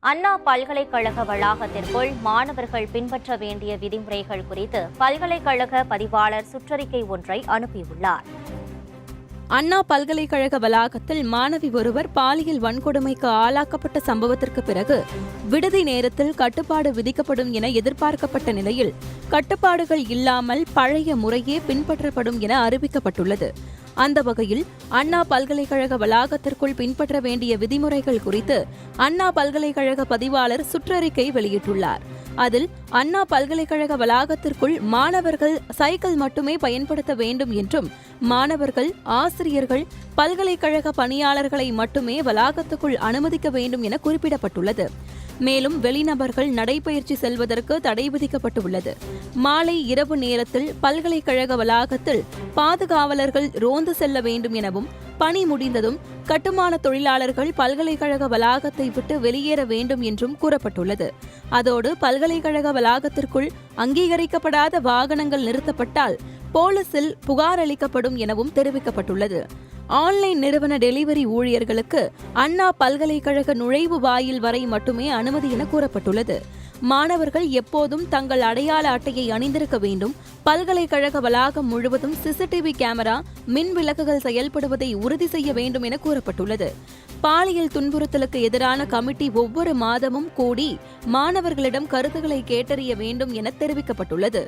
அண்ணா பல்கலைக்கழக வளாகத்திற்குள் மாணவர்கள் பின்பற்ற வேண்டிய விதிமுறைகள் குறித்து பல்கலைக்கழக பதிவாளர் சுற்றறிக்கை ஒன்றை அனுப்பியுள்ளார். அண்ணா பல்கலைக்கழக வளாகத்தில் மாணவி ஒருவர் பாலியல் வன்கொடுமைக்கு ஆளாக்கப்பட்ட சம்பவத்திற்கு பிறகு விடுதி நேரத்தில் கட்டுப்பாடு விதிக்கப்படும் என எதிர்பார்க்கப்பட்ட நிலையில் கட்டுப்பாடுகள் இல்லாமல் பழைய முறையே பின்பற்றப்படும் என அறிவிக்கப்பட்டுள்ளது. அந்த வகையில் அண்ணா பல்கலைக்கழக வளாகத்திற்குள் பின்பற்ற வேண்டிய விதிமுறைகள் குறித்து அண்ணா பல்கலைக்கழக பதிவாளர் சுற்றறிக்கை வெளியிட்டுள்ளார். அதில் அண்ணா பல்கலைக்கழக வளாகத்திற்குள் மாணவர்கள் சைக்கிள் மட்டுமே பயன்படுத்த வேண்டும் என்றும், மாணவர்கள், ஆசிரியர்கள், பல்கலைக்கழக பணியாளர்களை மட்டுமே வளாகத்துக்குள் அனுமதிக்க வேண்டும் என குறிப்பிடப்பட்டுள்ளது. மேலும் வெளிநபர்கள் நடைபயிற்சி செல்வதற்கு தடை விதிக்கப்பட்டுள்ளது. மாலை இரவு நேரத்தில் பல்கலைக்கழக வளாகத்தில் பாதுகாவலர்கள் ரோந்து செல்ல வேண்டும் எனவும், பணி முடிந்ததும் கட்டுமான தொழிலாளர்கள் பல்கலைக்கழக வளாகத்தை விட்டு வெளியேற வேண்டும் என்றும் கூறப்பட்டுள்ளது. அதோடு பல்கலைக்கழக வளாகத்திற்குள் அங்கீகரிக்கப்படாத வாகனங்கள் நிறுத்தப்பட்டால் போலீசில் புகார் அளிக்கப்படும் எனவும் தெரிவிக்கப்பட்டுள்ளது. ஆன்லைன் நிறுவன டெலிவரி ஊழியர்களுக்கு அண்ணா பல்கலைக்கழக நுழைவு வாயில் வரை மட்டுமே அனுமதி என கூறப்பட்டுள்ளது. மாணவர்கள் எப்போதும் தங்கள் அடையாள அட்டையை அணிந்திருக்க வேண்டும். பல்கலைக்கழக வளாகம் முழுவதும் சிசிடிவி கேமரா, மின் விளக்குகள் செயல்படுவதை உறுதி செய்ய வேண்டும் என கூறப்பட்டுள்ளது. பாலியல் துன்புறுத்தலுக்கு எதிரான கமிட்டி ஒவ்வொரு மாதமும் கூடி மாணவர்களிடம் கருத்துக்களை கேட்டறிய வேண்டும் என தெரிவிக்கப்பட்டுள்ளது.